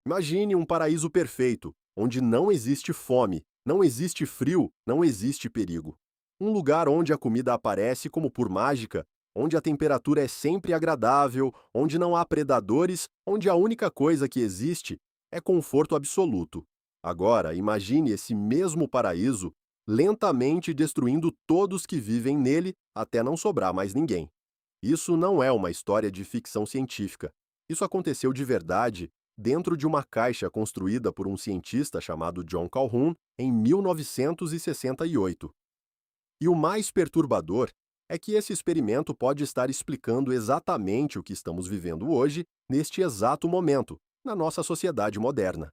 Imagine um paraíso perfeito, onde não existe fome, não existe frio, não existe perigo. Um lugar onde a comida aparece como por mágica, onde a temperatura é sempre agradável, onde não há predadores, onde a única coisa que existe é conforto absoluto. Agora, imagine esse mesmo paraíso lentamente destruindo todos que vivem nele até não sobrar mais ninguém. Isso não é uma história de ficção científica. Isso aconteceu de verdade dentro de uma caixa construída por um cientista chamado John Calhoun em 1968. E o mais perturbador é que esse experimento pode estar explicando exatamente o que estamos vivendo hoje, neste exato momento, na nossa sociedade moderna.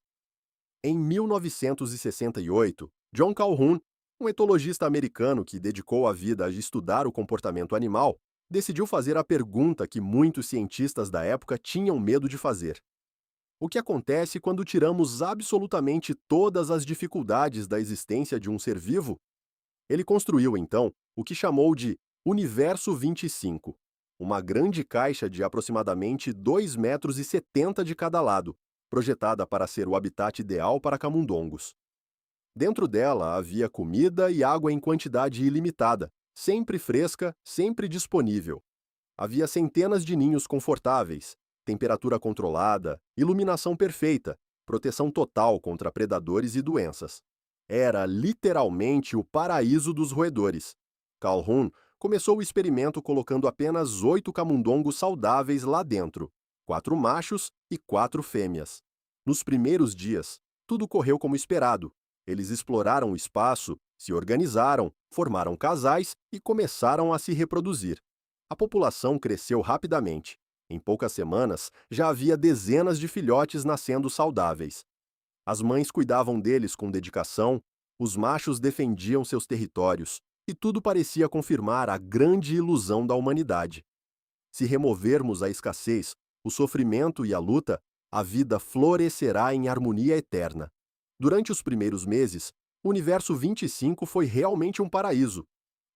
Em 1968, John Calhoun, um etologista americano que dedicou a vida a estudar o comportamento animal, decidiu fazer a pergunta que muitos cientistas da época tinham medo de fazer. O que acontece quando tiramos absolutamente todas as dificuldades da existência de um ser vivo? Ele construiu, então, o que chamou de Universo 25, uma grande caixa de aproximadamente 2,70 metros de cada lado, projetada para ser o habitat ideal para camundongos. Dentro dela havia comida e água em quantidade ilimitada, sempre fresca, sempre disponível. Havia centenas de ninhos confortáveis, temperatura controlada, iluminação perfeita, proteção total contra predadores e doenças. Era literalmente o paraíso dos roedores. Calhoun começou o experimento colocando apenas 8 camundongos saudáveis lá dentro, 4 machos e 4 fêmeas. Nos primeiros dias, tudo correu como esperado. Eles exploraram o espaço, se organizaram, formaram casais e começaram a se reproduzir. A população cresceu rapidamente. Em poucas semanas, já havia dezenas de filhotes nascendo saudáveis. As mães cuidavam deles com dedicação, os machos defendiam seus territórios, e tudo parecia confirmar a grande ilusão da humanidade. Se removermos a escassez, o sofrimento e a luta, a vida florescerá em harmonia eterna. Durante os primeiros meses, o universo 25 foi realmente um paraíso.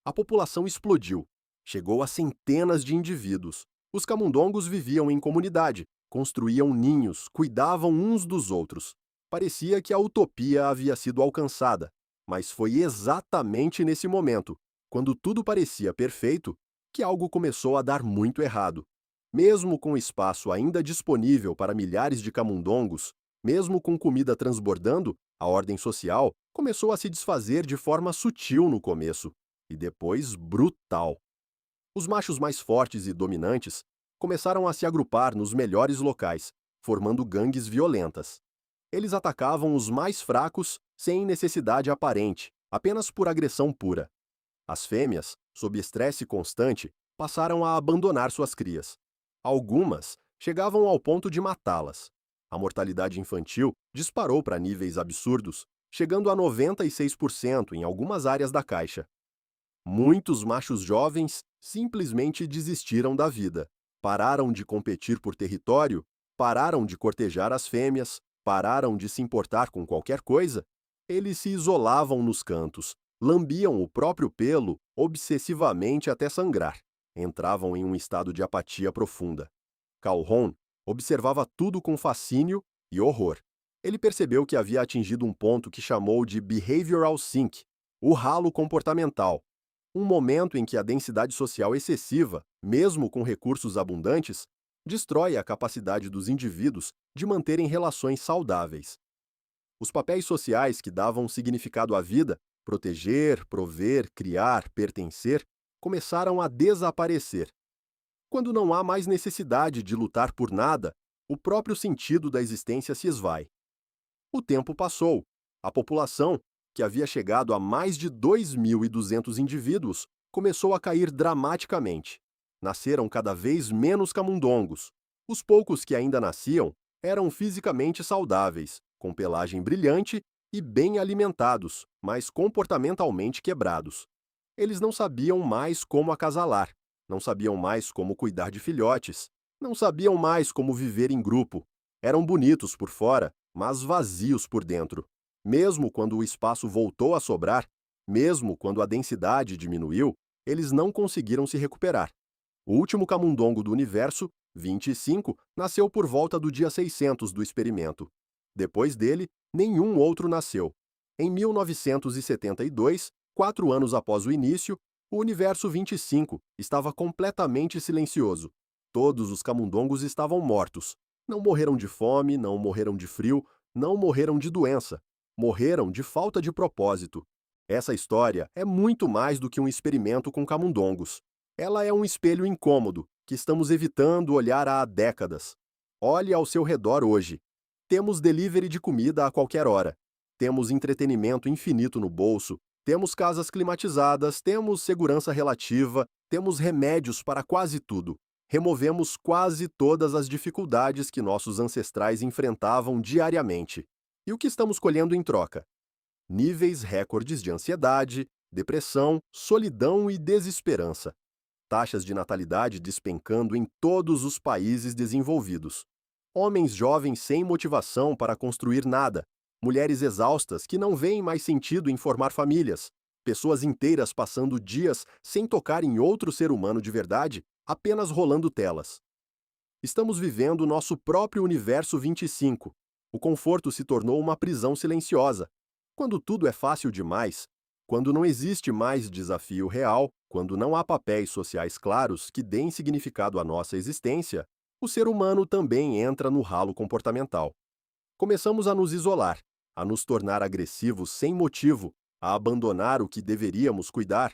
A população explodiu. Chegou a centenas de indivíduos. Os camundongos viviam em comunidade, construíam ninhos, cuidavam uns dos outros. Parecia que a utopia havia sido alcançada, mas foi exatamente nesse momento, quando tudo parecia perfeito, que algo começou a dar muito errado. Mesmo com espaço ainda disponível para milhares de camundongos, mesmo com comida transbordando, a ordem social começou a se desfazer de forma sutil no começo, e depois brutal. Os machos mais fortes e dominantes começaram a se agrupar nos melhores locais, formando gangues violentas. Eles atacavam os mais fracos sem necessidade aparente, apenas por agressão pura. As fêmeas, sob estresse constante, passaram a abandonar suas crias. Algumas chegavam ao ponto de matá-las. A mortalidade infantil disparou para níveis absurdos, chegando a 96% em algumas áreas da caixa. Muitos machos jovens simplesmente desistiram da vida. Pararam de competir por território, pararam de cortejar as fêmeas, pararam de se importar com qualquer coisa. Eles se isolavam nos cantos, lambiam o próprio pelo obsessivamente até sangrar. Entravam em um estado de apatia profunda. Calhoun observava tudo com fascínio e horror. Ele percebeu que havia atingido um ponto que chamou de behavioral sink, o ralo comportamental, um momento em que a densidade social excessiva, mesmo com recursos abundantes, destrói a capacidade dos indivíduos de manterem relações saudáveis. Os papéis sociais que davam significado à vida, proteger, prover, criar, pertencer, começaram a desaparecer. Quando não há mais necessidade de lutar por nada, o próprio sentido da existência se esvai. O tempo passou. A população, que havia chegado a mais de 2.200 indivíduos, começou a cair dramaticamente. Nasceram cada vez menos camundongos. Os poucos que ainda nasciam eram fisicamente saudáveis, com pelagem brilhante e bem alimentados, mas comportamentalmente quebrados. Eles não sabiam mais como acasalar, não sabiam mais como cuidar de filhotes, não sabiam mais como viver em grupo. Eram bonitos por fora, mas vazios por dentro. Mesmo quando o espaço voltou a sobrar, mesmo quando a densidade diminuiu, eles não conseguiram se recuperar. O último camundongo do universo, 25, nasceu por volta do dia 600 do experimento. Depois dele, nenhum outro nasceu. Em 1972, 4 anos após o início, o universo 25 estava completamente silencioso. Todos os camundongos estavam mortos. Não morreram de fome, não morreram de frio, não morreram de doença. Morreram de falta de propósito. Essa história é muito mais do que um experimento com camundongos. Ela é um espelho incômodo que estamos evitando olhar há décadas. Olhe ao seu redor hoje. Temos delivery de comida a qualquer hora. Temos entretenimento infinito no bolso. Temos casas climatizadas, temos segurança relativa, temos remédios para quase tudo. Removemos quase todas as dificuldades que nossos ancestrais enfrentavam diariamente. E o que estamos colhendo em troca? Níveis recordes de ansiedade, depressão, solidão e desesperança. Taxas de natalidade despencando em todos os países desenvolvidos. Homens jovens sem motivação para construir nada. Mulheres exaustas que não veem mais sentido em formar famílias. Pessoas inteiras passando dias sem tocar em outro ser humano de verdade, apenas rolando telas. Estamos vivendo nosso próprio universo 25. O conforto se tornou uma prisão silenciosa. Quando tudo é fácil demais, quando não existe mais desafio real, quando não há papéis sociais claros que deem significado à nossa existência, o ser humano também entra no ralo comportamental. Começamos a nos isolar, a nos tornar agressivos sem motivo, a abandonar o que deveríamos cuidar,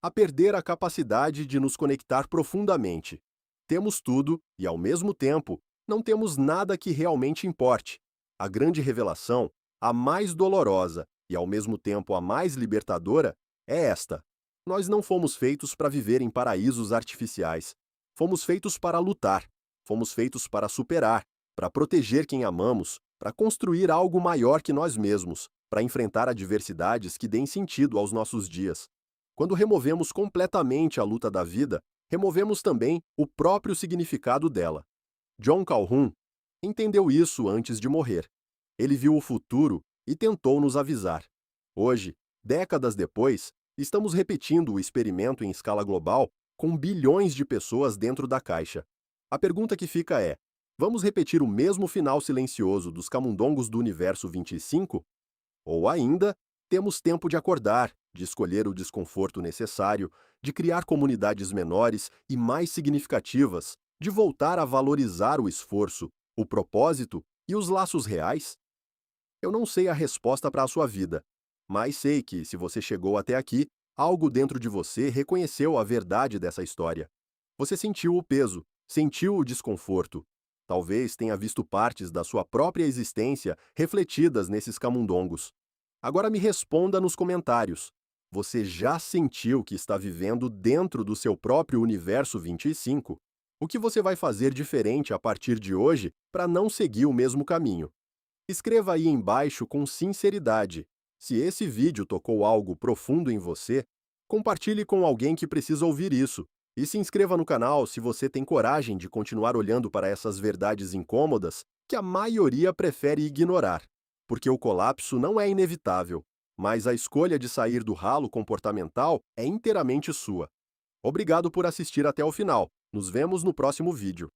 a perder a capacidade de nos conectar profundamente. Temos tudo e, ao mesmo tempo, não temos nada que realmente importe. A grande revelação, a mais dolorosa e, ao mesmo tempo, a mais libertadora, é esta: nós não fomos feitos para viver em paraísos artificiais. Fomos feitos para lutar. Fomos feitos para superar, para proteger quem amamos, para construir algo maior que nós mesmos, para enfrentar adversidades que deem sentido aos nossos dias. Quando removemos completamente a luta da vida, removemos também o próprio significado dela. John Calhoun entendeu isso antes de morrer. Ele viu o futuro e tentou nos avisar. Hoje, décadas depois, estamos repetindo o experimento em escala global com bilhões de pessoas dentro da caixa. A pergunta que fica é: vamos repetir o mesmo final silencioso dos camundongos do universo 25? Ou ainda, temos tempo de acordar, de escolher o desconforto necessário, de criar comunidades menores e mais significativas, de voltar a valorizar o esforço, o propósito e os laços reais? Eu não sei a resposta para a sua vida, mas sei que, se você chegou até aqui, algo dentro de você reconheceu a verdade dessa história. Você sentiu o peso, sentiu o desconforto. Talvez tenha visto partes da sua própria existência refletidas nesses camundongos. Agora me responda nos comentários. Você já sentiu que está vivendo dentro do seu próprio universo 25? O que você vai fazer diferente a partir de hoje para não seguir o mesmo caminho? Escreva aí embaixo com sinceridade. Se esse vídeo tocou algo profundo em você, compartilhe com alguém que precisa ouvir isso. E se inscreva no canal se você tem coragem de continuar olhando para essas verdades incômodas que a maioria prefere ignorar. Porque o colapso não é inevitável, mas a escolha de sair do ralo comportamental é inteiramente sua. Obrigado por assistir até o final. Nos vemos no próximo vídeo.